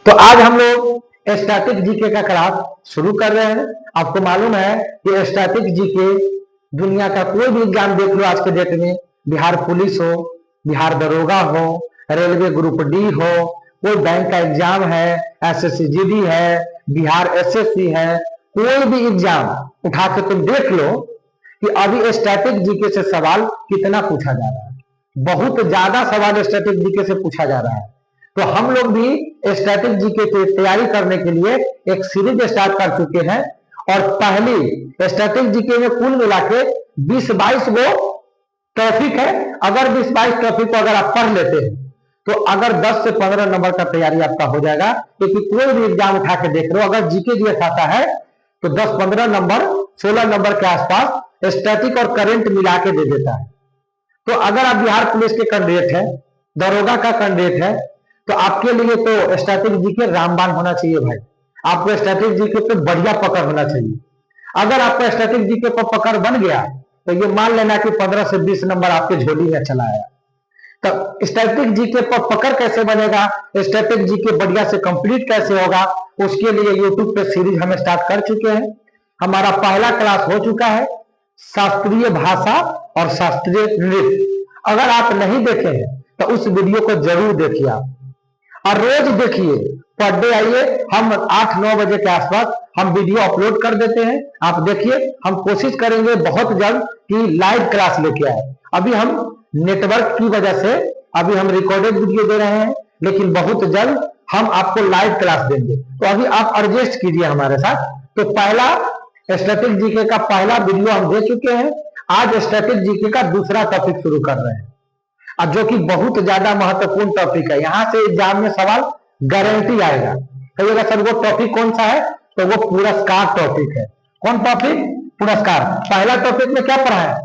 तो आज हम लोग स्टैटिक जीके का क्लास शुरू कर रहे हैं। आपको मालूम है कि स्टैटिक जीके दुनिया का कोई भी एग्जाम देख लो आज के डेट में, बिहार पुलिस हो, बिहार दरोगा हो, रेलवे ग्रुप डी हो, कोई बैंक का एग्जाम है, एसएससी जीडी है, बिहार एसएससी है, कोई भी एग्जाम उठा के तुम देख लो कि अभी स्टैटिक जीके से सवाल कितना पूछा जा रहा है। बहुत ज्यादा सवाल स्टैटिक जीके से पूछा जा रहा है। तो हम लोग भी स्टैटिक जीके की तैयारी करने के लिए एक सीरीज स्टार्ट कर चुके हैं और पहली स्टैटिक जीके में कुल मिला के 20-22 गो टॉपिक है। अगर 20-22 टॉपिक को अगर आप पढ़ लेते हैं तो अगर 10 से 15 नंबर का तैयारी आपका हो जाएगा। क्योंकि कोई भी एग्जाम उठा के देख लो, अगर जीके जीएस आता है तो 10-15 नंबर 16 नंबर के आसपास स्टैटिक और करंट मिला के दे देता है। तो अगर आप बिहार पुलिस के कैंडिडेट हैं, दरोगा का कैंडिडेट है, तो आपके लिए तो स्टैटिक जीके रामबाण होना चाहिए भाई। आपको स्टैटिक जीके पे बढ़िया पकड़ होना चाहिए। अगर आपका स्टैटिक जीके पर पकड़ बन गया तो ये मान लेना कि 15 से 20 नंबर आपके झोली में चला आया। तो स्टैटिक जीके पर पकड़ कैसे बनेगा, स्टैटिक जीके बढ़िया से कंप्लीट कैसे होगा, उसके लिए यूट्यूब पे सीरीज हम स्टार्ट कर चुके हैं। हमारा पहला क्लास हो चुका है शास्त्रीय भाषा और शास्त्रीय नृत्य। अगर आप नहीं देखे हैं तो उस वीडियो को जरूर देखिए आप, और रोज देखिए, पर डे आइए। हम 8-9 बजे के आसपास हम वीडियो अपलोड कर देते हैं, आप देखिए। हम कोशिश करेंगे बहुत जल्द कि लाइव क्लास लेके आए। अभी हम नेटवर्क की वजह से अभी हम रिकॉर्डेड वीडियो दे रहे हैं, लेकिन बहुत जल्द हम आपको लाइव क्लास देंगे। तो अभी आप एडजस्ट कीजिए हमारे साथ। तो पहला स्टैटिक जीके का पहला वीडियो हम दे चुके हैं। आज स्टैटिक जीके का दूसरा टॉपिक शुरू कर रहे हैं, और जो कि बहुत ज्यादा महत्वपूर्ण टॉपिक है। यहां से एग्जाम में सवाल गारंटी आएगा। कहिएगा सर वो टॉपिक कौन सा है, तो वो पुरस्कार टॉपिक है। कौन टॉपिक? पुरस्कार। पहला टॉपिक में क्या पढ़ा है?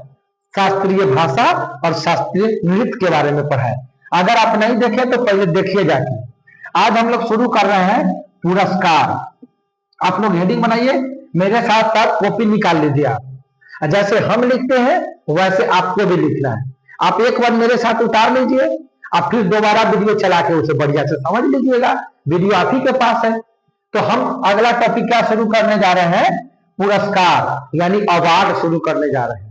शास्त्रीय भाषा और शास्त्रीय नृत्य के बारे में पढ़ा है। अगर आप नहीं देखे तो पहले देखिए जाके। आज हम लोग शुरू कर रहे हैं पुरस्कार। आप लोग हेडिंग बनाइए, मेरे साथ साथ कॉपी निकाल लीजिए आप। जैसे हम लिखते हैं वैसे आपको भी लिखना है। आप एक बार मेरे साथ उतार लीजिए, आप फिर दोबारा वीडियो चला के उसे बढ़िया से समझ लीजिएगा। वीडियो आप ही के पास है। तो हम अगला टॉपिक क्या शुरू करने जा रहे हैं? पुरस्कार यानी अवार्ड शुरू करने जा रहे हैं।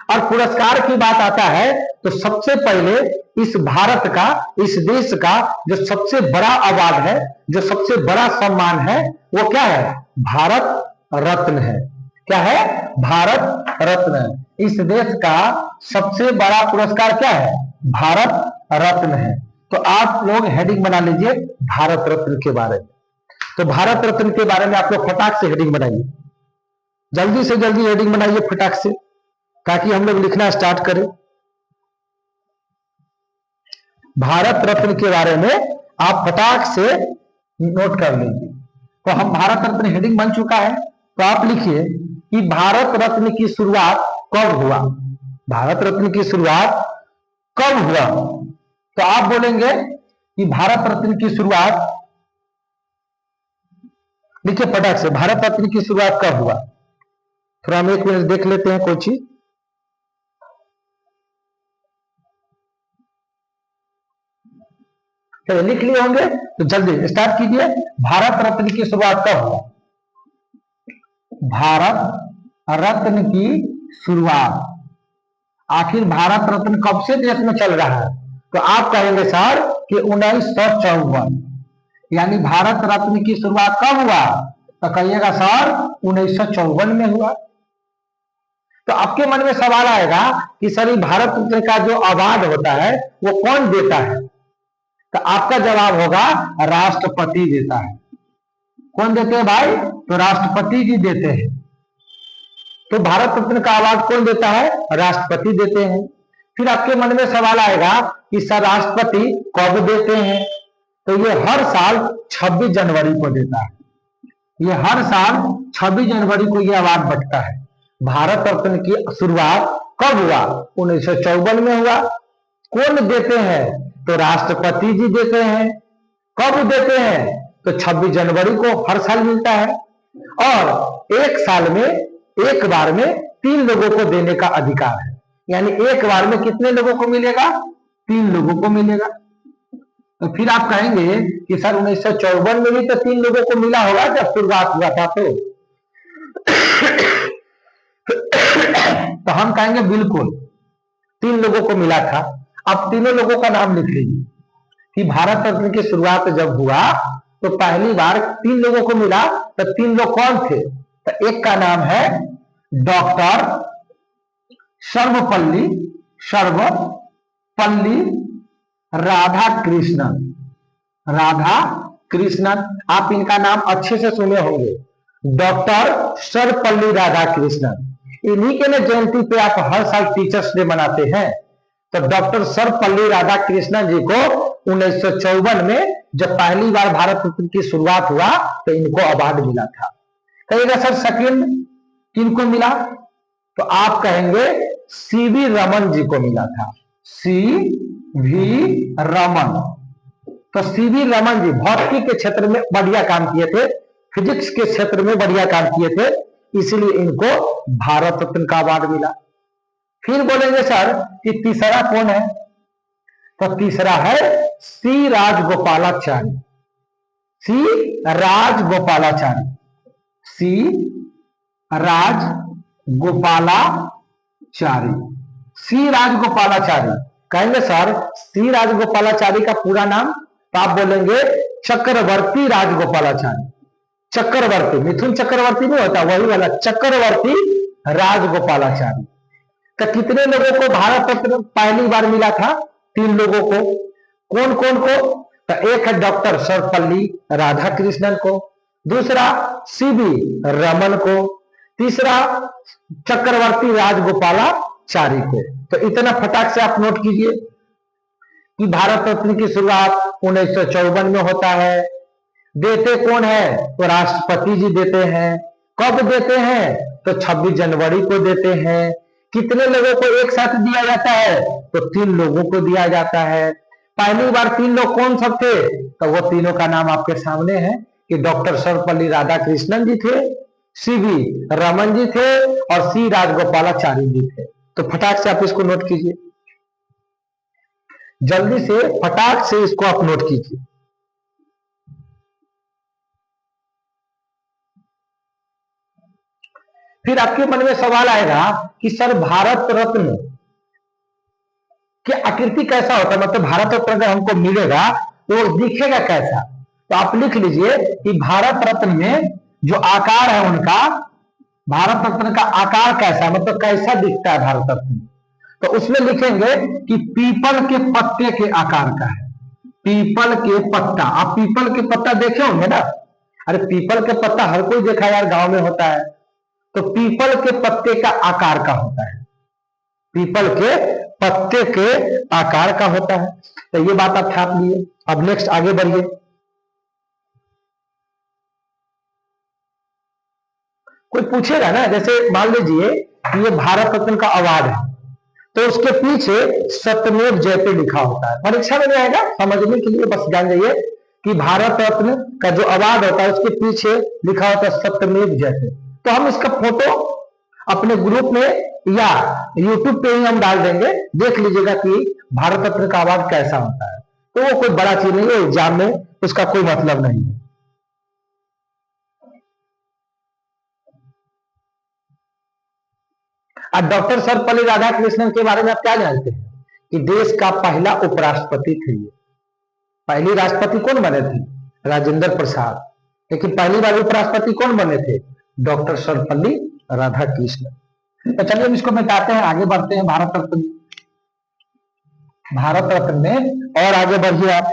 और पुरस्कार की बात आता है तो सबसे पहले इस भारत का, इस देश का जो सबसे बड़ा अवार्ड है, जो सबसे बड़ा सम्मान है, वो क्या है? भारत रत्न है। क्या है? भारत रत्न। इस देश का सबसे बड़ा पुरस्कार क्या है? भारत रत्न है। तो आप लोग हेडिंग बना लीजिए भारत रत्न के बारे में। तो भारत रत्न के बारे में आप लोग फटाक से हेडिंग बनाइए, जल्दी से जल्दी हेडिंग बनाइए फटाक से, ताकि हम लोग लिखना स्टार्ट करें। भारत रत्न के बारे में आप फटाक से नोट कर लीजिए। तो हम भारत रत्न हेडिंग बन चुका है। तो आप लिखिए कि भारत रत्न की शुरुआत कब हुआ? भारत रत्न की शुरुआत कब हुआ? तो आप बोलेंगे कि भारत रत्न की शुरुआत, लिखिए फटाक से, भारत रत्न की शुरुआत कब हुआ? थोड़ा हम एक मिनट देख लेते हैं कोई चीज। लिख लिए होंगे तो जल्दी स्टार्ट कीजिए। भारत रत्न की शुरुआत कब हुआ? भारत रत्न की शुरुआत, आखिर भारत रत्न कब से देश में चल रहा है? तो आप कहेंगे सर कि 1954, यानी भारत रत्न की शुरुआत कब हुआ? तो कहिएगा सर 1954 में हुआ। तो आपके मन में सवाल आएगा कि सर भारत रत्न का जो अवार्ड होता है वो कौन देता है? तो आपका जवाब होगा राष्ट्रपति देता है। कौन देते हैं भाई? तो राष्ट्रपति जी देते हैं। तो भारत रत्न का अवार्ड कौन देता है? राष्ट्रपति देते हैं। फिर आपके मन में सवाल आएगा कि सर राष्ट्रपति कब देते हैं? तो ये हर साल 26 जनवरी को देता है। ये हर साल 26 जनवरी को ये अवार्ड बंटता है। भारत रत्न की शुरुआत कब हुआ? 1954 में हुआ। कौन देते हैं? तो राष्ट्रपति जी देते हैं। कब देते हैं? तो 26 जनवरी को हर साल मिलता है। और एक साल में, एक बार में 3 लोगों को देने का अधिकार है। यानी एक बार में कितने लोगों को मिलेगा? 3 लोगों को मिलेगा। तो फिर आप कहेंगे कि सर 1954 में भी तो 3 लोगों को मिला होगा जब शुरुआत हुआ था। तो हम कहेंगे बिल्कुल 3 लोगों को मिला था। अब तीनों लोगों का नाम लिख लीजिए कि भारत रत्न की शुरुआत जब हुआ तो पहली बार 3 लोगों को मिला। तो 3 लोग कौन थे? तो एक का नाम है डॉक्टर सर्वपल्ली राधा कृष्णन। आप इनका नाम अच्छे से सुने होंगे, डॉक्टर सर्वपल्ली राधा कृष्णन। इन्हीं के लिए जयंती पे आप हर साल टीचर्स डे मनाते हैं। तो डॉक्टर सर्वपल्ली राधा कृष्णन जी को 1954 में जब पहली बार भारत रत्न की शुरुआत हुआ तो इनको अवार्ड मिला था। कहिएगा सर सेकंड किनको मिला? तो आप कहेंगे सीवी रमन जी को मिला था। सीवी रमन। तो सीवी रमन जी भौतिकी के क्षेत्र में बढ़िया काम किए थे, फिजिक्स के क्षेत्र में बढ़िया काम किए थे, इसलिए इनको भारत रत्न का अवार्ड मिला। फिर बोलेंगे सर कि तीसरा कौन है? तो तीसरा है सी राजगोपालाचारी। सी राजगोपालाचारी। सी राजगोपालाचारी। सी राजगोपालाचारी। कहेंगे सर सी राजगोपालाचारी का पूरा नाम? तो आप बोलेंगे चक्रवर्ती राजगोपालाचारी। चक्रवर्ती, मिथुन चक्रवर्ती नहीं होता, वही वाला चक्रवर्ती राजगोपालाचारी। तो कितने लोगों को भारत रत्न पहली बार मिला था? 3 लोगों को। कौन कौन को? तो एक है डॉक्टर सर्वपल्ली राधाकृष्णन को, दूसरा सीवी रमन को, तीसरा चक्रवर्ती राजगोपालाचारी को। तो इतना फटाक से आप नोट कीजिए कि भारत रत्न की शुरुआत 1954 में होता है। देते कौन है? तो राष्ट्रपति जी देते हैं। कब देते हैं? तो 26 जनवरी को देते हैं। कितने लोगों को एक साथ दिया जाता है? तो 3 लोगों को दिया जाता है। पहली बार 3 लोग कौन सब थे? तो वो तीनों का नाम आपके सामने है कि डॉक्टर सर्वपल्ली राधाकृष्णन जी थे, सीवी रमन जी थे और सी राजगोपालाचारी जी थे। तो फटाक से आप इसको नोट कीजिए, जल्दी से फटाक से इसको आप नोट कीजिए। फिर आपके मन में सवाल आएगा कि सर भारत रत्न की आकृति कैसा होता है, मतलब भारत रत्न अगर हमको मिलेगा तो दिखेगा कैसा? तो आप लिख लीजिए कि भारत रत्न में जो आकार है उनका, भारत रत्न का आकार कैसा, मतलब कैसा दिखता है भारत रत्न, तो उसमें लिखेंगे कि पीपल के पत्ते के आकार का है। पीपल के पत्ता, आप पीपल के पत्ता देखे होंगे ना? अरे पीपल के पत्ता हर कोई देखा यार, गांव में होता है। तो पीपल के पत्ते का आकार का होता है, पीपल के पत्ते के आकार का होता है। तो ये बात आप छाप लिए। अब नेक्स्ट आगे बढ़िए। कोई पूछेगा ना, जैसे मान लीजिए कि ये भारत रत्न का अवार्ड है, तो उसके पीछे सत्यमेव जयते लिखा होता है। परीक्षा में आएगा, समझने के लिए बस जान जाइए कि भारत रत्न का जो अवार्ड होता है उसके पीछे लिखा होता है सत्यमेव जयते। तो हम इसका फोटो अपने ग्रुप में या यूट्यूब पे ही हम डाल देंगे, देख लीजिएगा कि भारत रत्न का अवार्ड कैसा होता है। तो वो कोई बड़ा चीज नहीं है, एग्जाम में उसका कोई मतलब नहीं है। अब डॉक्टर सर्वपल्ली राधाकृष्णन के बारे में आप क्या जानते हैं? कि देश का पहला उपराष्ट्रपति थे। पहली राष्ट्रपति कौन बने थे? राजेंद्र प्रसाद। लेकिन पहली बार उपराष्ट्रपति कौन बने थे? डॉक्टर सर्वपल्ली राधाकृष्णन। तो चलिए हम इसको मिटाते हैं, आगे बढ़ते हैं भारत रत्न। भारत रत्न में और आगे बढ़िए आप।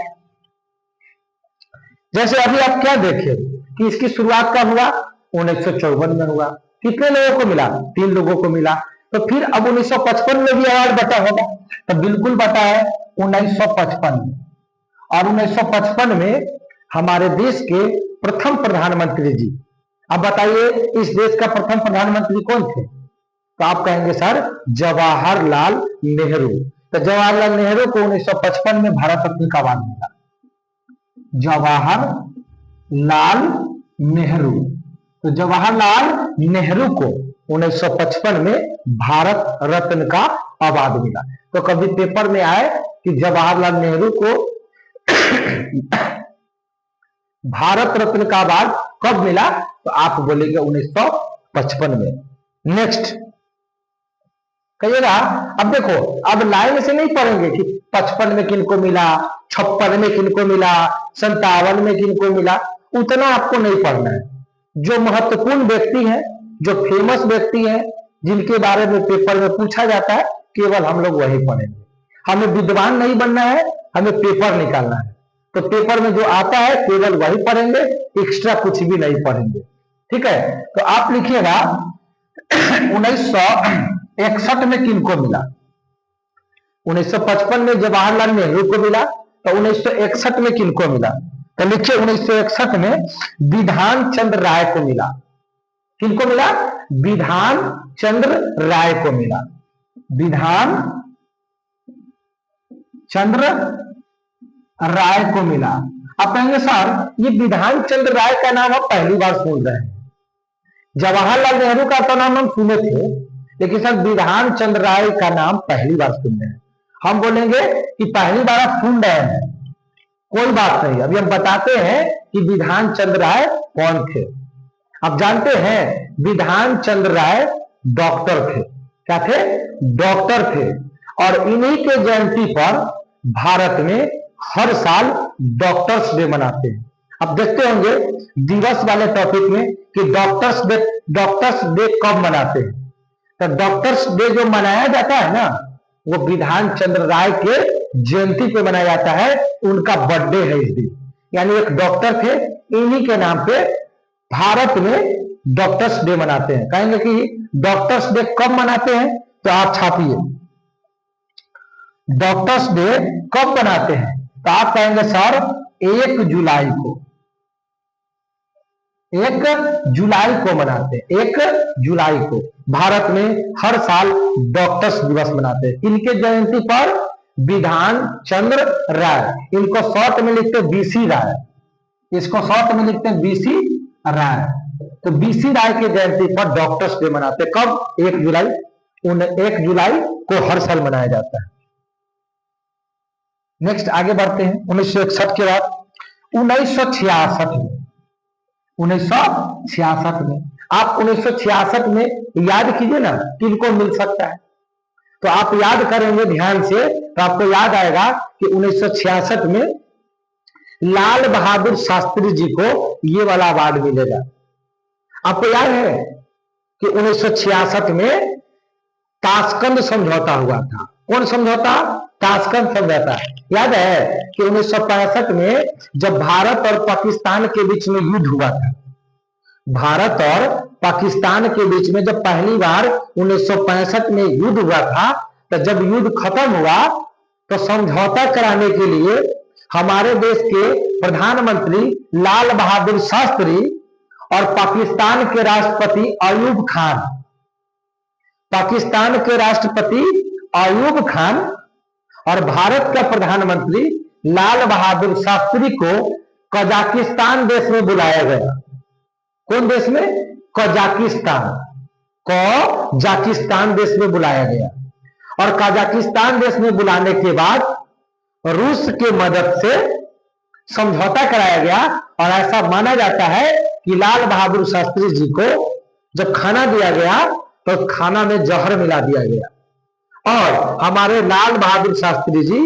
जैसे अभी आप क्या देखे कि इसकी शुरुआत कब हुआ? 1954 में हुआ। कितने लोगों को मिला? 3 लोगों को मिला। तो फिर अब 1955 में भी अवार्ड बटा होगा, तो बिल्कुल बटा है 1955 में। और 1955 में हमारे देश के प्रथम प्रधानमंत्री जी, अब बताइए इस देश का प्रथम प्रधानमंत्री कौन थे? तो आप कहेंगे सर जवाहरलाल नेहरू। तो जवाहरलाल नेहरू को 1955 में भारत रत्न का अवार्ड मिला। जवाहरलाल नेहरू। तो जवाहरलाल नेहरू को 1955 में भारत रत्न का अवार्ड मिला। तो कभी पेपर में आए कि जवाहरलाल नेहरू को भारत रत्न का अवार्ड कब मिला? तो आप बोलेंगे 1955 में। नेक्स्ट कहिएगा, अब देखो, अब लाइन से नहीं पढ़ेंगे कि 55 में किनको मिला, 56 में किनको मिला, 57 में किनको मिला, उतना आपको नहीं पढ़ना है। जो महत्वपूर्ण व्यक्ति है, जो फेमस व्यक्ति है, जिनके बारे में पेपर में पूछा जाता है, केवल हम लोग वही पढ़ेंगे। हमें विद्वान नहीं बनना है, हमें पेपर निकालना है। तो पेपर में जो आता है केवल वही पढ़ेंगे, एक्स्ट्रा कुछ भी नहीं पढ़ेंगे। ठीक है, तो आप लिखिएगा 1961 में किनको मिला? 1955 में जवाहरलाल नेहरू को मिला, तो 1961 में किनको मिला? तो लिखिए 1961 में विधान चंद्र राय को मिला। किनको मिला? विधान चंद्र राय को मिला। विधान चंद्र राय को मिला। आप कहेंगे सर ये विधान चंद्र राय का नाम आप पहली बार सुन रहे हैं, जवाहरलाल नेहरू का तो नाम हम सुने थे, लेकिन सर विधान चंद्र राय का नाम पहली बार सुन रहे हैं। हम बोलेंगे कि पहली बार आप सुन रहे हैं, कोई बात नहीं, अभी हम बताते हैं कि विधान चंद्र राय कौन थे। आप जानते हैं विधान चंद्र राय डॉक्टर थे। क्या थे? डॉक्टर थे। और इन्हीं के जयंती पर भारत में हर साल डॉक्टर्स डे मनाते हैं। अब देखते होंगे दिवस वाले टॉपिक में कि डॉक्टर्स डे कब मनाते हैं। तो डॉक्टर्स डे जो मनाया जाता है ना, वो विधान चंद्र राय के जयंती पे मनाया जाता है। उनका बर्थडे है इस दिन, यानी एक डॉक्टर थे, इन्हीं के नाम पे भारत में डॉक्टर्स डे मनाते हैं। कहेंगे कि डॉक्टर्स डे कब मनाते हैं, तो आप छापिए डॉक्टर्स डे कब मनाते हैं। तो आप कहेंगे सर 1 जुलाई को, 1 जुलाई को मनाते हैं। 1 जुलाई को भारत में हर साल डॉक्टर्स दिवस मनाते हैं। इनके जयंती पर विधान चंद्र राय, इनको शॉर्ट में लिखते हैं बीसी राय, इसको शॉर्ट में लिखते हैं बीसी राय। तो बीसी राय के जयंती पर डॉक्टर्स डे मनाते हैं। कब? 1 जुलाई। 1 जुलाई को हर साल मनाया जाता है। नेक्स्ट आगे बढ़ते हैं। 1961 के बाद 1966 में, 1966 में आप 1966 में याद कीजिए ना किनको मिल सकता है। तो आप याद करेंगे ध्यान से तो आपको याद आएगा कि 1966 में लाल बहादुर शास्त्री जी को ये वाला अवार्ड मिलेगा। आपको याद है कि 1966 में ताशकंद समझौता हुआ था। कौन समझौता? ताशकंद समझौता। याद है कि 1965 में जब भारत और पाकिस्तान के बीच में युद्ध हुआ था, भारत और पाकिस्तान के बीच में जब पहली बार 1965 में युद्ध हुआ था, तो जब युद्ध खत्म हुआ तो समझौता कराने के लिए हमारे देश के प्रधानमंत्री लाल बहादुर शास्त्री और पाकिस्तान के राष्ट्रपति अयूब खान, पाकिस्तान के राष्ट्रपति अयूब खान और भारत का प्रधानमंत्री लाल बहादुर शास्त्री को कजाकिस्तान देश में बुलाया गया। कौन देश में? कजाकिस्तान। कजाकिस्तान देश में बुलाया गया। और कजाकिस्तान देश में बुलाने के बाद रूस के मदद से समझौता कराया गया। और ऐसा माना जाता है कि लाल बहादुर शास्त्री जी को जब खाना दिया गया तो खाना में जहर मिला दिया गया और हमारे लाल बहादुर शास्त्री जी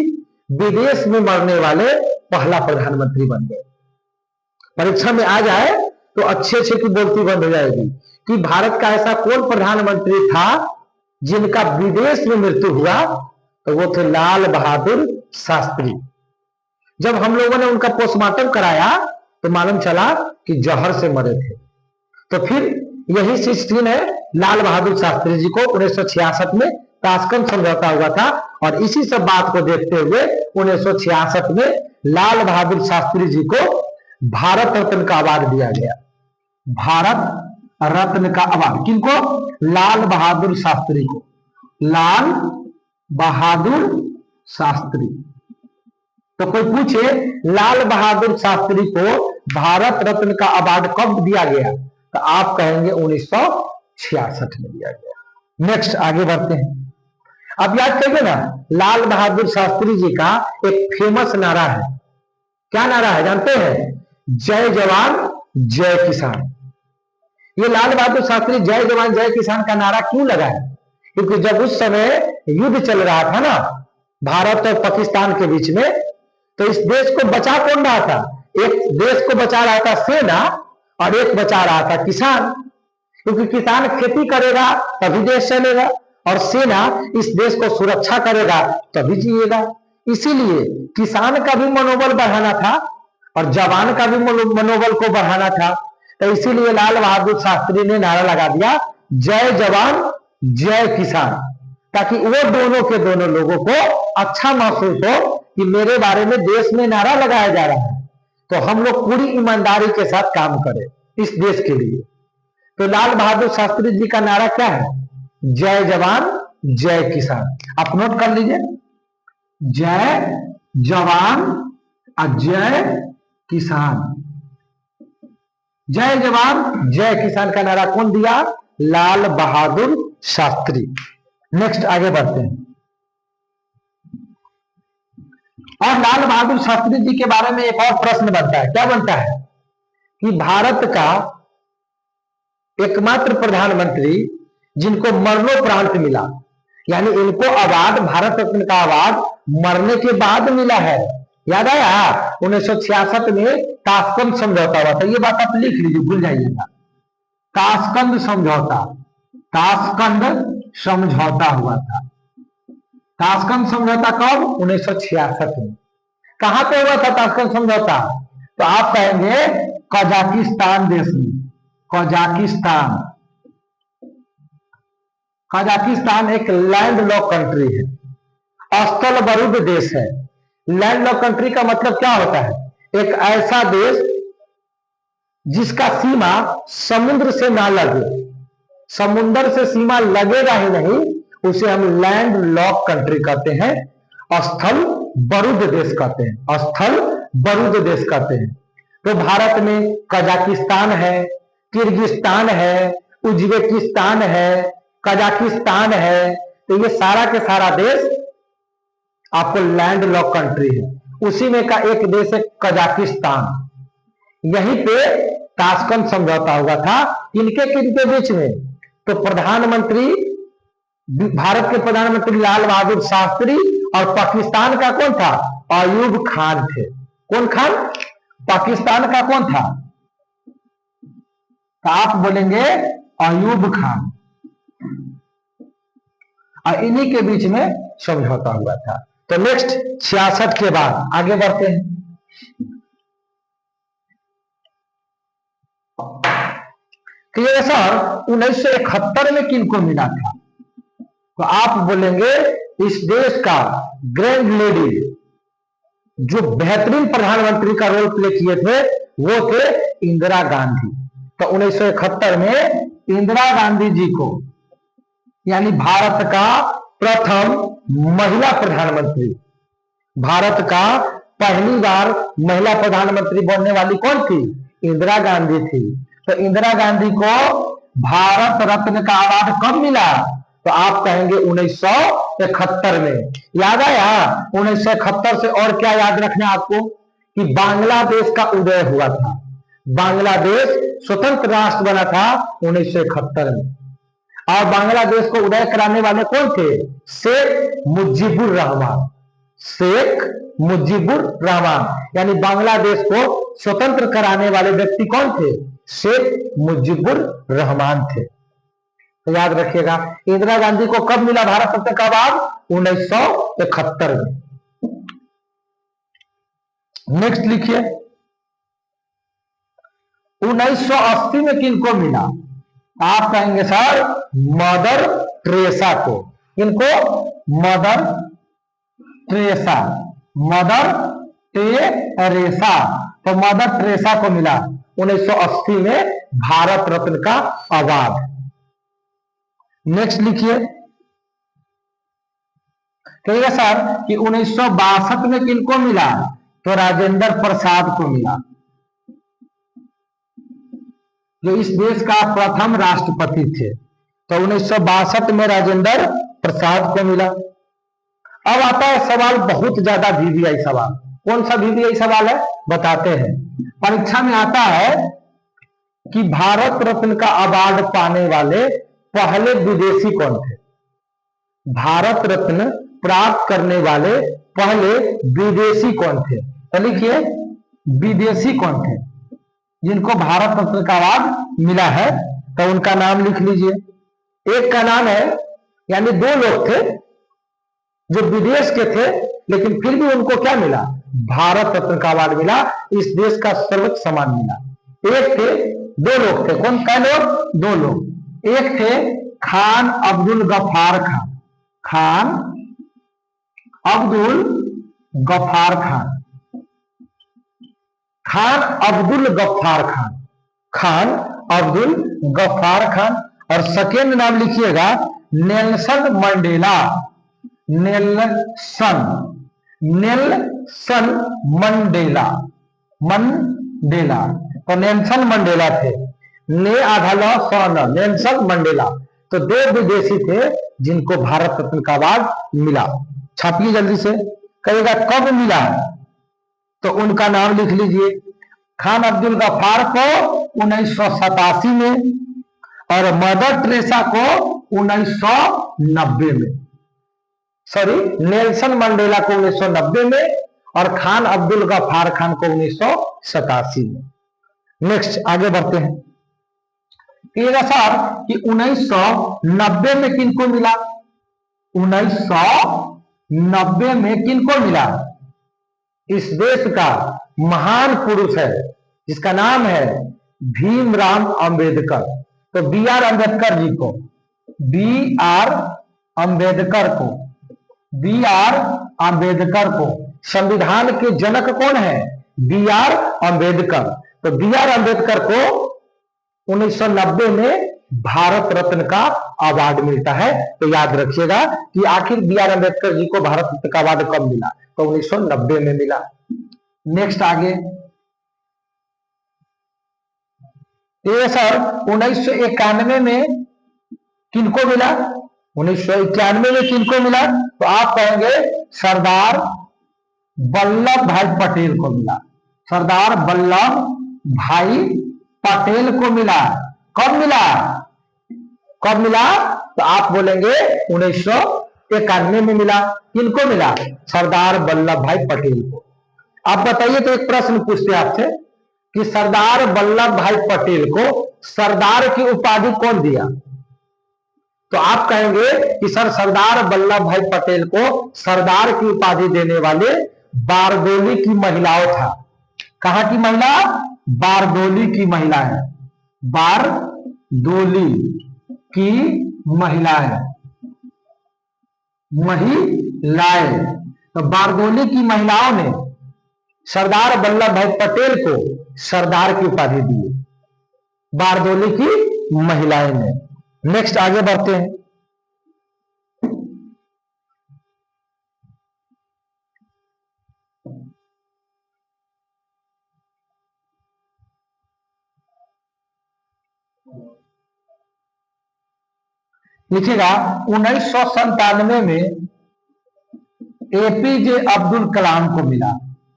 विदेश में मरने वाले पहला प्रधानमंत्री बन गए। परीक्षा में आ जाए तो अच्छे अच्छे की बोलती बंद हो जाएगी कि भारत का ऐसा कौन प्रधानमंत्री था जिनका विदेश में मृत्यु हुआ, तो वो थे लाल बहादुर शास्त्री। जब हम लोगों ने उनका पोस्टमार्टम कराया तो मालूम चला कि जहर से मरे थे। तो फिर यही 16 है, लाल बहादुर शास्त्री जी को 1966 में ताशकंद समझौता हुआ था। और इसी सब बात को देखते हुए 1966 में लाल बहादुर शास्त्री जी को भारत रत्न का अवार्ड दिया गया। भारत रत्न का अवार्ड किनको? लाल बहादुर शास्त्री को। लाल बहादुर शास्त्री। तो कोई पूछे लाल बहादुर शास्त्री को भारत रत्न का अवार्ड कब दिया गया, तो आप कहेंगे 1966 में दिया गया। नेक्स्ट आगे बढ़ते हैं। अब याद करिए ना, लाल बहादुर शास्त्री जी का एक फेमस नारा है, क्या नारा है जानते हैं? जय जवान जय किसान। ये लाल बहादुर शास्त्री जय जवान जय किसान का नारा क्यों लगाया? क्योंकि जब उस समय युद्ध चल रहा था ना भारत और पाकिस्तान के बीच में, तो इस देश को बचा कौन रहा था? एक देश को बचा रहा था सेना और एक बचा रहा था किसान। क्योंकि किसान खेती करेगा तभी देश चलेगा और सेना इस देश को सुरक्षा करेगा तभी जिएगा। इसीलिए किसान का भी मनोबल बढ़ाना था और जवान का भी मनोबल को बढ़ाना था। तो इसीलिए लाल बहादुर शास्त्री ने नारा लगा दिया जय जवान जय किसान, ताकि वो दोनों के दोनों लोगों को अच्छा महसूस हो कि मेरे बारे में देश में नारा लगाया जा रहा है, तो हम लोग पूरी ईमानदारी के साथ काम करें इस देश के लिए। तो लाल बहादुर शास्त्री जी का नारा क्या है? जय जवान जय किसान। आप नोट कर लीजिए, जय जवान और जय किसान। जय जवान जय किसान का नारा कौन दिया? लाल बहादुर शास्त्री। नेक्स्ट आगे बढ़ते हैं। और लाल बहादुर शास्त्री जी के बारे में एक और प्रश्न बनता है। क्या बनता है? कि भारत का एकमात्र प्रधानमंत्री जिनको मरणोपरांत मिला, यानी इनको अवार्ड, भारत रत्न का अवार्ड मरने के बाद मिला है। याद आया? 1966 में ताशकंद समझौता हुआ था। ये बात आप लिख लीजिए, भूल जाइएगा। ताशकंद समझौता, ताशकंद समझौता हुआ था। ताशकंद समझौता कब? 1966 में। कहां पे हुआ था ताशकंद समझौता? तो आप कहेंगे कजाकिस्तान देश में। कजाकिस्तान, कजाकिस्तान एक लैंड लॉक कंट्री है, स्थल बरुद देश है। लैंड लॉक कंट्री का मतलब क्या होता है? एक ऐसा देश जिसका सीमा समुद्र से ना लगे, समुद्र से सीमा लगेगा ही नहीं, उसे हम लैंड लॉक कंट्री कहते हैं, स्थल बरुद देश कहते हैं, स्थल बरुद देश कहते हैं। तो भारत में कजाकिस्तान है, किर्गिस्तान है, उज्बेकिस्तान है, कजाकिस्तान है, तो ये सारा के सारा देश आपको लैंड लॉक कंट्री है। उसी में का एक देश है कजाकिस्तान। यहीं पे ताशकंद समझौता हुआ था। किनके बीच में? तो प्रधानमंत्री, भारत के प्रधानमंत्री लाल बहादुर शास्त्री और पाकिस्तान का कौन था? अयूब खान थे। कौन खान? पाकिस्तान का कौन था? तो आप बोलेंगे अयूब खान। और इन्हीं के बीच में समझौता हुआ था। तो नेक्स्ट 66 के बाद आगे बढ़ते हैं। क्लियर है सर? 1971 में किनको मिला था? तो आप बोलेंगे इस देश का ग्रैंड लेडी, जो बेहतरीन प्रधानमंत्री का रोल प्ले किए थे, वो थे इंदिरा गांधी। तो 1971 में इंदिरा गांधी जी को, यानी भारत का प्रथम महिला प्रधानमंत्री, भारत का पहली बार महिला प्रधानमंत्री बनने वाली कौन थी? इंदिरा गांधी थी। तो इंदिरा गांधी को भारत रत्न का अवार्ड कब मिला? तो आप कहेंगे 1971 में। याद आया? 1971 से और क्या याद रखना आपको? कि बांग्लादेश का उदय हुआ था। बांग्लादेश स्वतंत्र राष्ट्र बना था 1971 में। और बांग्लादेश को उदय कराने वाले कौन थे? शेख मुजीबुर रहमान। शेख मुजीबुर रहमान, यानी बांग्लादेश को स्वतंत्र कराने वाले व्यक्ति कौन थे? शेख मुजीबुर रहमान थे। तो याद रखिएगा, इंदिरा गांधी को कब मिला भारत रत्न का अवार्ड? 1971 में। नेक्स्ट लिखिए, 1980 में किनको मिला? आप कहेंगे सर मदर टेरेसा को। किनको? Mother Teresa, mother Teresa. तो मदर टेरेसा को मिला 1980 में भारत रत्न का अवार्ड। नेक्स्ट लिखिए, कहिएगा सर कि 1962 में किनको मिला? तो राजेंद्र प्रसाद को मिला, जो इस देश का प्रथम राष्ट्रपति थे। तो 1962 में राजेंद्र प्रसाद को मिला। अब आता है सवाल बहुत ज्यादा VVI सवाल, कौन सा भी यही सवाल है, बताते हैं। परीक्षा में आता है कि भारत रत्न का अवार्ड पाने वाले पहले विदेशी कौन थे। भारत रत्न प्राप्त करने वाले पहले विदेशी कौन थे, तो लिखिए विदेशी कौन थे जिनको भारत रत्न का अवार्ड मिला है, तो उनका नाम लिख लीजिए। एक का नाम है, यानी दो लोग थे जो विदेश के थे लेकिन फिर भी उनको क्या मिला, भारत रत्न का अवार्ड मिला, इस देश का सर्वोच्च सम्मान मिला। एक थे, दो लोग थे, कौन कै लोग, दो लोग। एक थे खान अब्दुल गफ्फार खान, खान अब्दुल गफ्फार खान, खान अब्दुल गफ्फार खान, खान अब्दुल गफ्फार खान। और सेकेंड नाम लिखिएगा Nelson Mandela, Nelson, Nelson Mandela, Mandela. तो नेल्सन मंडेला थे, ने आधा लो सन, नेल्सन मंडेला। तो दो विदेशी थे जिनको भारत रत्न का अवार्ड मिला। छापिए जल्दी से, कहेगा कब मिला, तो उनका नाम लिख लीजिए। खान अब्दुल गफ्फार को 1987 में और मदर टेरेसा को 1990 में, सॉरी नेल्सन मंडेला को 1990 में और खान अब्दुल गफ्फार खान को 1987 में। नेक्स्ट आगे बढ़ते हैं। सर कि 1990 में किनको मिला, 1990 में किनको मिला, इस देश का महान पुरुष है जिसका नाम है भीमराव अंबेडकर। तो बी आर अंबेडकर जी को, बी आर अंबेडकर को, बी आर अंबेडकर को। संविधान के जनक कौन है, बी आर अंबेडकर। तो बी आर अंबेडकर को 1990 में भारत रत्न का अवार्ड मिलता है। तो याद रखिएगा कि आखिर बी आर अंबेडकर जी को भारत रत्न का अवार्ड कब मिला, तो 1990 में मिला। नेक्स्ट आगे, ये सर 1991 में किनको मिला, 1991 में किनको मिला, तो आप कहेंगे सरदार वल्लभ भाई पटेल को मिला, सरदार वल्लभ भाई पटेल को मिला। कब मिला, कब मिला, तो आप बोलेंगे 1991 में मिला। किनको मिला, सरदार वल्लभ भाई पटेल को। आप बताइए, तो एक प्रश्न पूछते आपसे कि सरदार वल्लभ भाई पटेल को सरदार की उपाधि कौन दिया, तो आप कहेंगे कि सर सरदार वल्लभ भाई पटेल को सरदार की उपाधि देने वाले बारदोली की महिलाओं था। कहां की महिला, बारदोली की महिला है, बारदोली की महिलाएं, महिलाएं। तो बारदोली की महिलाओं ने सरदार वल्लभ भाई पटेल को सरदार की उपाधि दी, बारदोली की महिलाएं ने। नेक्स्ट आगे बढ़ते हैं। लिखिएगा 1997 में एपीजे अब्दुल कलाम को मिला,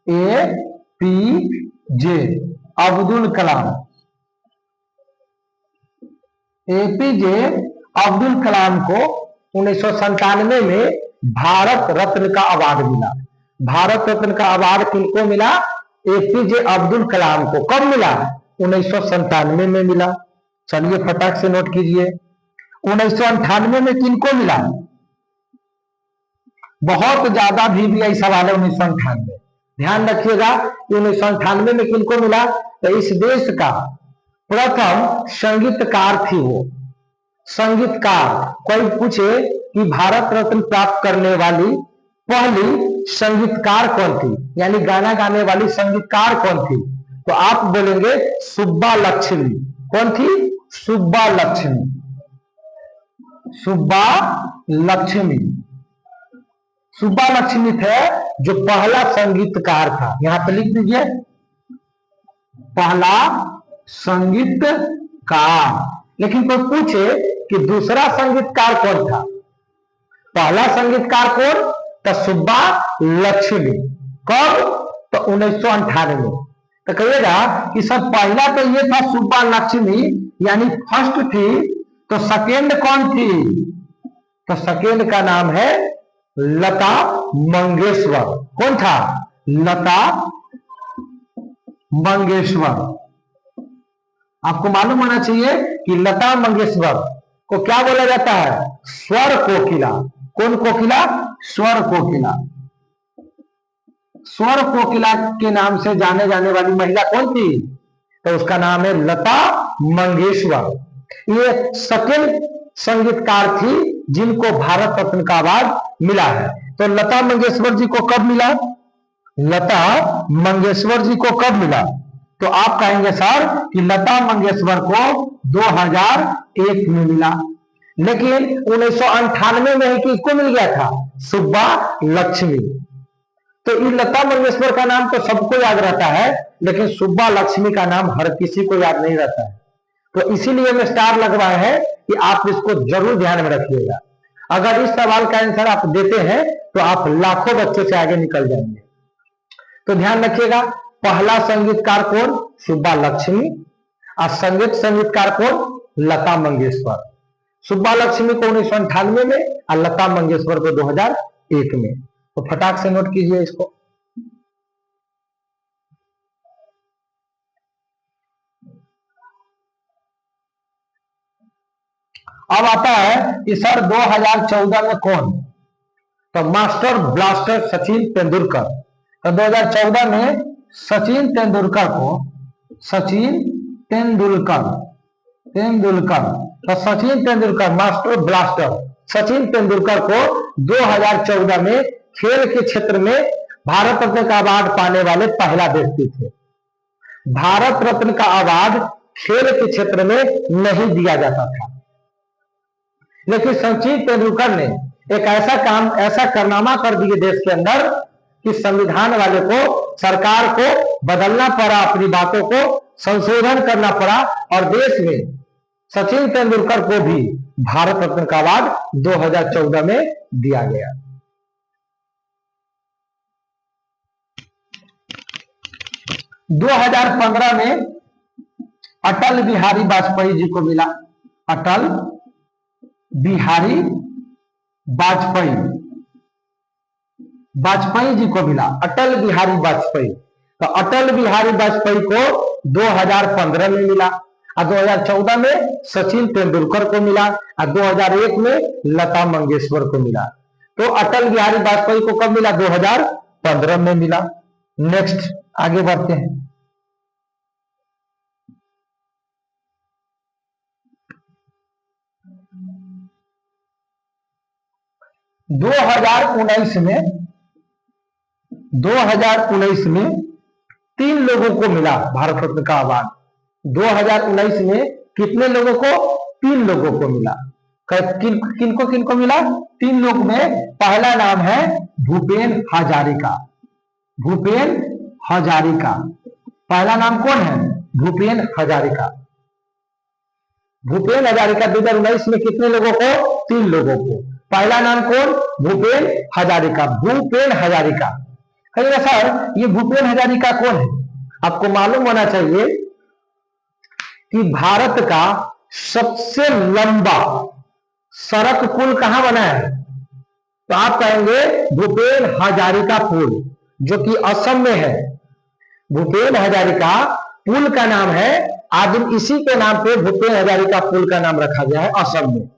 एपीजे अब्दुल कलाम, एपीजे अब्दुल कलाम को 1997 में भारत रत्न का अवार्ड मिला। भारत रत्न का अवार्ड किनको मिला, एपीजे अब्दुल कलाम को। कब मिला, 1997 में मिला। चलिए फटाक से नोट कीजिए, 1998 में किनको मिला, बहुत ज्यादा VVI सवाल है 1998। ध्यान रखिएगा कि 1998 में किनको मिला, तो इस देश का प्रथम संगीतकार थी वो, संगीतकार। कोई पूछे कि भारत रत्न प्राप्त करने वाली पहली संगीतकार कौन थी, यानी गाना गाने वाली संगीतकार कौन थी, तो आप बोलेंगे सुब्बा लक्ष्मी। कौन थी, सुब्बा लक्ष्मी, सुब्बा लक्ष्मी। सुब्बा लक्ष्मी थे जो पहला संगीतकार था। यहां पे लिख दीजिए पहला संगीतकार। लेकिन कोई पूछे कि दूसरा संगीतकार कौन था, पहला संगीतकार कौन, तो सुब्बा लक्ष्मी। कब, तो 1998। तो कहिएगा कि सर पहला तो ये था सुब्बा लक्ष्मी यानी फर्स्ट थी, तो सेकेंड कौन थी? तो सेकेंड का नाम है लता मंगेशकर। कौन था? लता मंगेशकर। आपको मालूम होना चाहिए कि लता मंगेशकर को क्या बोला जाता है? स्वर कोकिला। कौन कोकिला? स्वर कोकिला। स्वर कोकिला के नाम से जाने जाने वाली महिला कौन थी? तो उसका नाम है लता मंगेशकर। ये सेकंड संगीतकार थी जिनको भारत रत्न का अवार्ड मिला है। तो लता मंगेशकर जी को कब मिला? लता मंगेशकर जी को कब मिला? तो आप कहेंगे सर कि लता मंगेशकर को 2001 में मिला, लेकिन 1998 में ही किसको मिल गया था? सुब्बा लक्ष्मी। तो ये लता मंगेशकर का नाम तो सबको याद रहता है, लेकिन सुब्बा लक्ष्मी का नाम हर किसी को याद नहीं रहता है। तो इसीलिए मैं स्टार लगवाए हैं कि आप इसको जरूर ध्यान में रखिएगा। अगर इस सवाल का आंसर आप देते हैं तो आप लाखों बच्चे से आगे निकल जाएंगे। तो ध्यान रखिएगा, पहला संगीतकार कौन? सुब्बा लक्ष्मी। और संगीतकार कौन? लता मंगेशकर। सुब्बा लक्ष्मी को 1998 में और लता मंगेशकर को 2001 में। तो फटाक से नोट कीजिए इसको। अब आता है कि सर 2014 में कौन? तो मास्टर ब्लास्टर सचिन तेंदुलकर। तो 2014 में सचिन तेंदुलकर को तो सचिन तेंदुलकर मास्टर ब्लास्टर सचिन तेंदुलकर को 2014 में खेल के क्षेत्र में भारत रत्न का अवार्ड पाने वाले पहला व्यक्ति थे। भारत रत्न का अवार्ड खेल के क्षेत्र में नहीं दिया जाता था, लेकिन सचिन तेंदुलकर ने एक ऐसा कारनामा कर दिए देश के अंदर कि संविधान वाले को, सरकार को बदलना पड़ा, अपनी बातों को संशोधन करना पड़ा और देश में सचिन तेंदुलकर को भी भारत रत्न का अवार्ड 2014 में दिया गया। दो 2015 में अटल बिहारी वाजपेयी जी को मिला। अटल बिहारी वाजपेयी जी को मिला। अटल बिहारी वाजपेयी। तो अटल बिहारी वाजपेयी को 2015 में मिला और 2014 में सचिन तेंदुलकर को मिला और 2001 में लता मंगेशकर को मिला। तो अटल बिहारी वाजपेयी को कब मिला? 2015 में मिला। नेक्स्ट आगे बढ़ते हैं। 2019 में 3 लोगों को मिला भारत रत्न का अवार्ड। 2019 में कितने लोगों को? 3 लोगों को मिला। किनको मिला? 3 लोग में पहला नाम है भूपेन हजारिका। भूपेन हजारिका। पहला नाम कौन है? भूपेन हजारिका। भूपेन हजारिका 2019 में कितने लोगों को? 3 लोगों को। पहला नाम कौन? भूपेन हजारिका। भूपेन हजारिका। कहिएगा सर ये भूपेन हजारिका कौन है? आपको मालूम होना चाहिए कि भारत का सबसे लंबा सड़क पुल कहां बना है? तो आप कहेंगे भूपेन हजारिका पुल, जो कि असम में है। भूपेन हजारिका पुल का नाम है, आज इसी के नाम पे भूपेन हजारिका पुल का नाम रखा गया है असम में।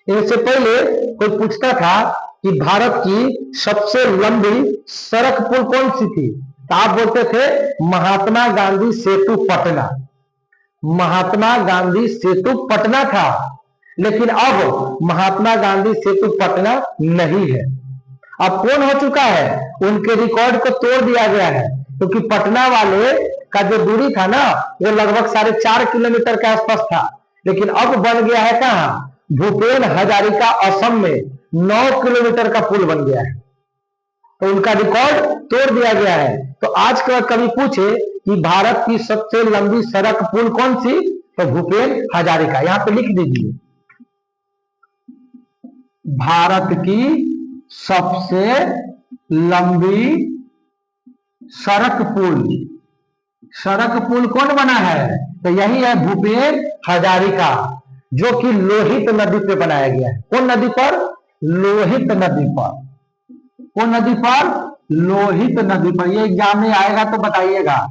इससे पहले कोई पूछता था कि भारत की सबसे लंबी सड़क पुल कौन सी थी, तो आप बोलते थे महात्मा गांधी सेतु पटना। महात्मा गांधी सेतु पटना था, लेकिन अब महात्मा गांधी सेतु पटना नहीं है। अब कौन हो चुका है? उनके रिकॉर्ड को तोड़ दिया गया है, क्योंकि पटना वाले का जो दूरी था ना वो लगभग 4.5 किलोमीटर के आसपास था, लेकिन अब बन गया है कहाँ? भूपेन हजारिका असम में 9 किलोमीटर का पुल बन गया है। तो उनका रिकॉर्ड तोड़ दिया गया है। तो आज का कभी पूछे कि भारत की सबसे लंबी सड़क पुल कौन सी, तो भूपेन हजारिका। यहां पे लिख दीजिए भारत की सबसे लंबी सड़क पुल। सड़क पुल कौन बना है? तो यही है भूपेन हजारिका, जो कि लोहित नदी पे बनाया गया है। कौन नदी पर? लोहित नदी पर। कौन नदी पर? लोहित नदी पर। ये एग्जाम में आएगा तो बताइएगा।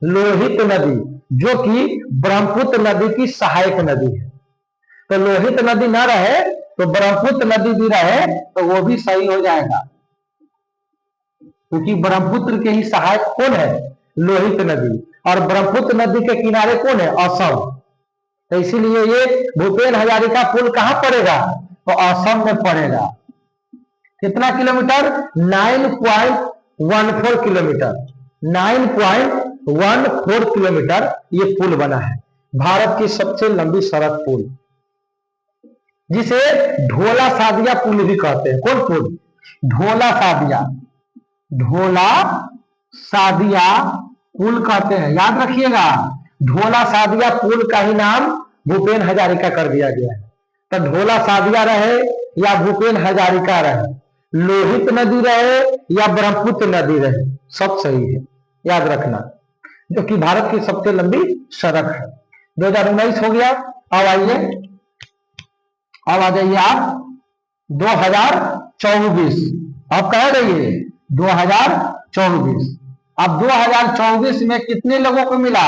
लोहित नदी, जो कि ब्रह्मपुत्र नदी की सहायक नदी है। तो लोहित नदी ना रहे तो ब्रह्मपुत्र नदी भी रहे तो वो भी सही हो जाएगा, क्योंकि ब्रह्मपुत्र के ही सहायक कौन है? लोहित नदी। और ब्रह्मपुत्र नदी के किनारे कौन है? असम। तो इसीलिए ये भूपेन हजारिका पुल कहां पड़ेगा? तो असम में पड़ेगा। कितना किलोमीटर? 9.14 किलोमीटर। 9.14 किलोमीटर ये पुल बना है। भारत की सबसे लंबी सड़क पुल, जिसे ढोला सादिया पुल भी कहते हैं। कौन पुल? ढोला सादिया। ढोला सादिया पुल कहते हैं, याद रखिएगा। ढोला सादिया पुल का ही नाम भूपेन हजारिका कर दिया गया है। तो ढोला सादिया रहे या भूपेन हजारिका रहे, लोहित नदी रहे या ब्रह्मपुत्र नदी रहे, सब सही है, याद रखना। जो कि भारत की सबसे लंबी सड़क है। 2019 हो गया। अब आइए, अब आ जाइए आप 2024। अब कह रही 2024। अब 2024 में कितने लोगों को मिला?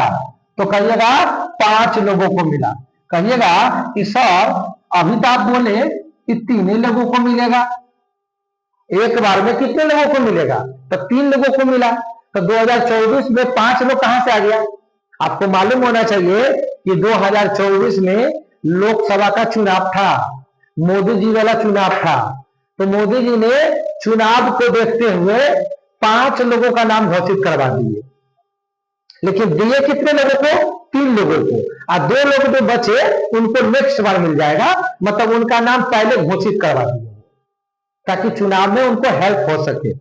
तो कहिएगा 5 लोगों को मिला। कहिएगा कि सर अभी तो आप बोले कि 3 लोगों को मिलेगा, एक बार में कितने लोगों को मिलेगा? तो 3 लोगों को मिला। तो 2024 में 5 लोग कहां से आ गया? आपको मालूम होना चाहिए कि 2024 में लोकसभा का चुनाव था, मोदी जी वाला चुनाव था। तो मोदी जी ने चुनाव को देखते हुए 5 लोगों का नाम घोषित करवा दिए, लेकिन दिए कितने लोगों को? 3 लोगों को। और 2 लोग जो बचे उनको नेक्स्ट बार मिल जाएगा, मतलब उनका नाम पहले घोषित करवा दिए, ताकि चुनाव में उनको हेल्प हो सके,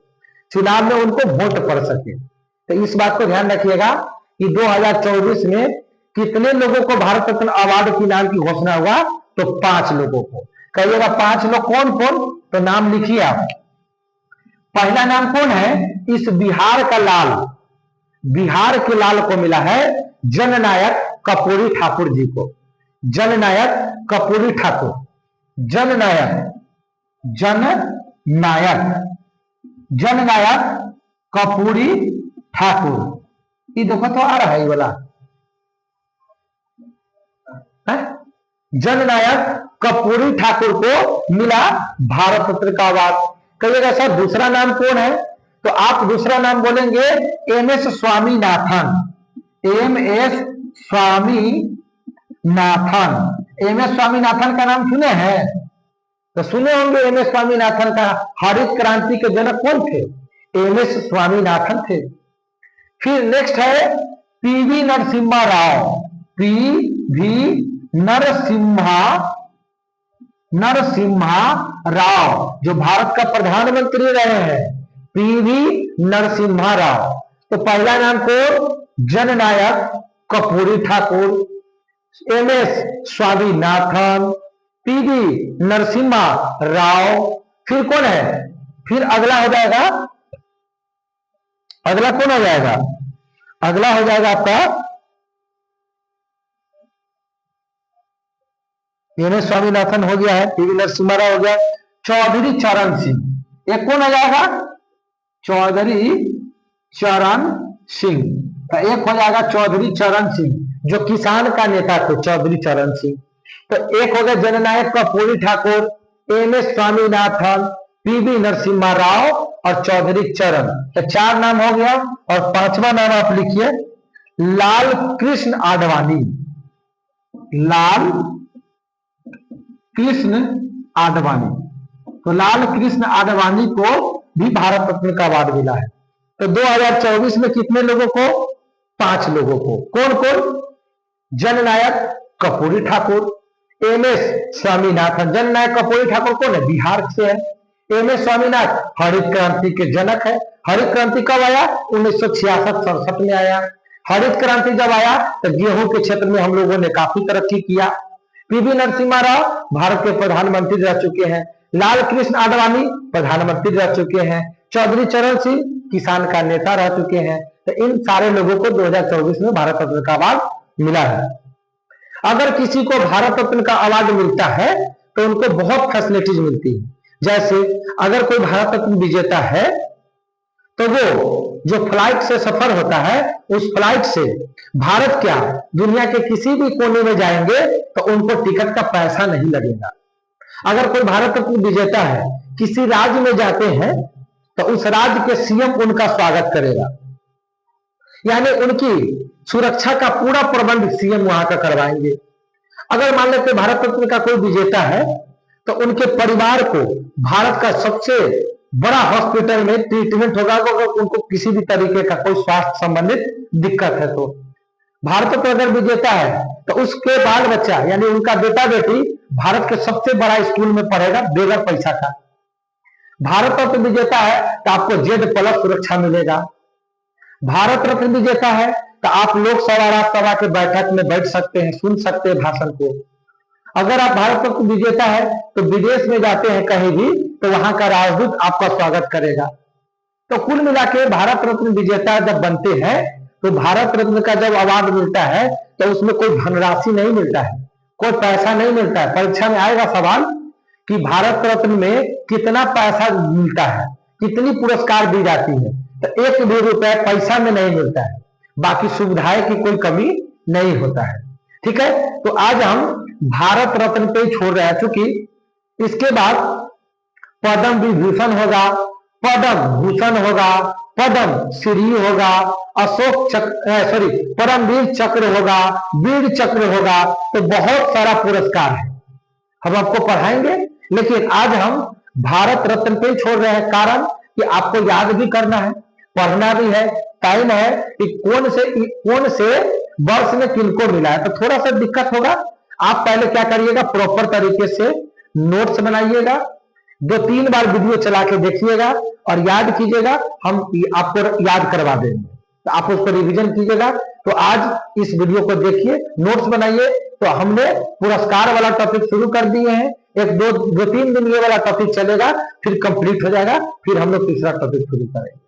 चुनाव में उनको वोट पड़ सके। तो इस बात को ध्यान रखिएगा कि 2024 में कितने लोगों को भारत रत्न अवार्ड की नाम की घोषणा हुआ? तो 5 लोगों को। कहिएगा 5 लोग कौन कौन? तो नाम लिखिए आप। पहला नाम कौन है? इस बिहार का लाल, बिहार के लाल को मिला है जननायक कर्पूरी ठाकुर जी को। जननायक कर्पूरी ठाकुर, जननायक, जननायक, जननायक कर्पूरी ठाकुर। ये देखो तो आ रहा है ये वाला, जननायक कर्पूरी ठाकुर को मिला भारत रत्न का अवार्ड। कहिएगा सर दूसरा नाम कौन है? तो आप दूसरा नाम बोलेंगे MS Swaminathan. MS Swaminathan. MS Swaminathan का नाम सुने हैं? तो सुने होंगे एमएस स्वामीनाथन का। हरित क्रांति के जनक कौन थे? एमएस स्वामीनाथन थे। फिर नेक्स्ट है पीवी नरसिम्हा राव। पीवी नरसिम्हा राव, जो भारत का प्रधानमंत्री रहे हैं, पीवी नरसिम्हा राव। तो पहला नाम को जननायक कर्पूरी ठाकुर, एमएस स्वामीनाथन, पीवी नरसिम्हा राव। फिर कौन है? फिर अगला हो जाएगा, अगला कौन हो जाएगा? अगला हो जाएगा आपका एमएस स्वामीनाथन हो गया है, पीवी नरसिम्हा राव हो गया, चौधरी चरण सिंह। एक कौन हो जाएगा? चौधरी चरण सिंह। तो एक हो जाएगा चौधरी चरण सिंह, जो किसान का नेता थे, चौधरी चरण सिंह। तो एक हो गया जननायक कर्पूरी ठाकुर, एमएस स्वामीनाथन, पीवी नरसिम्हा राव और चौधरी चरण। तो 4 नाम हो गया। और 5वां नाम आप लिखिए लाल कृष्ण आडवाणी। लाल कृष्ण आडवाणी। तो लाल कृष्ण आडवाणी को भी भारत रत्न का अवार्ड मिला है। तो 2024 में कितने लोगों को? 5 लोगों को। कौन कौन? जननायक कर्पूरी ठाकुर, एमएस स्वामीनाथन। जननायक कर्पूरी ठाकुर कौन है? बिहार से है। एमएस स्वामीनाथन हरित क्रांति के जनक है। हरित क्रांति कब आया? 1966-67 में आया। हरित क्रांति जब आया तो गेहूं के क्षेत्र में हम लोगों ने काफी तरक्की किया। पीवी नरसिम्हा राव भारत के प्रधानमंत्री रह चुके हैं। लाल कृष्ण आडवाणी प्रधानमंत्री रह चुके हैं। चौधरी चरण सिंह किसान का नेता रह चुके हैं। तो इन सारे लोगों को 2024 में भारत रत्न का अवार्ड मिला है। अगर किसी को भारत रत्न का अवार्ड मिलता है तो उनको बहुत फैसिलिटीज मिलती है। जैसे अगर कोई भारत रत्न विजेता है तो वो जो फ्लाइट से सफर होता है, उस फ्लाइट से भारत क्या दुनिया के किसी भी कोने में जाएंगे तो उनको टिकट का पैसा नहीं लगेगा। अगर कोई भारत रत्न विजेता है, किसी राज्य में जाते हैं तो उस राज्य के सीएम उनका स्वागत करेगा, यानी उनकी सुरक्षा का पूरा प्रबंध सीएम वहां का करवाएंगे। अगर मान लेते भारत रत्न का कोई विजेता है तो उनके परिवार को भारत का सबसे बड़ा हॉस्पिटल में ट्रीटमेंट होगा। अगर उनको किसी भी तरीके का कोई स्वास्थ्य संबंधित दिक्कत है तो भारत रत्न अगर विजेता है तो उसके बाल बच्चा यानी उनका बेटा बेटी भारत के सबसे बड़ा स्कूल में पढ़ेगा बगैर पैसा का। भारत रत्न विजेता है तो आपको Z+ सुरक्षा मिलेगा। भारत रत्न विजेता है तो आप लोकसभा राज्यसभा के बैठक में बैठ सकते हैं, सुन सकते हैं भाषण को। अगर आप भारत रत्न विजेता है तो विदेश में जाते हैं कहीं भी तो वहां का राजदूत आपका स्वागत करेगा। तो कुल मिला के भारत रत्न विजेता जब बनते हैं तो भारत रत्न का जब अवार्ड मिलता है तो उसमें कोई धनराशि नहीं मिलता है, कोई पैसा नहीं मिलता है। परीक्षा में आएगा सवाल कि भारत रत्न में कितना पैसा मिलता है, कितनी पुरस्कार दी जाती है, तो 1 भी रुपए पैसा में नहीं मिलता है। बाकी सुविधाएं की कोई कमी नहीं होता है। ठीक है, तो आज हम भारत रत्न पे छोड़ रहे हैं, चूंकि इसके बाद पद्म विभूषण होगा, पद्म भूषण होगा, पद्म श्री होगा, अशोक चक्र परमवीर चक्र होगा, वीर चक्र होगा। तो बहुत सारा पुरस्कार है, हम आपको पढ़ाएंगे। लेकिन आज हम भारत रत्न पे छोड़ रहे हैं, कारण कि आपको याद भी करना है, पढ़ना भी है। टाइम है कि कौन से वर्ष में किनको मिला है, तो थोड़ा सा दिक्कत होगा। आप पहले क्या करिएगा, प्रॉपर तरीके से नोट्स बनाइएगा, 2-3 बार वीडियो चला के देखिएगा और याद कीजिएगा। हम आपको याद करवा देंगे, तो आप उसको रिवीजन कीजिएगा। तो आज इस वीडियो को देखिए, नोट्स बनाइए। तो हमने पुरस्कार वाला टॉपिक शुरू कर दिए हैं, 1-2-3 दिन ये वाला टॉपिक चलेगा, फिर कंप्लीट हो जाएगा, फिर हम लोग तीसरा टॉपिक शुरू करेंगे।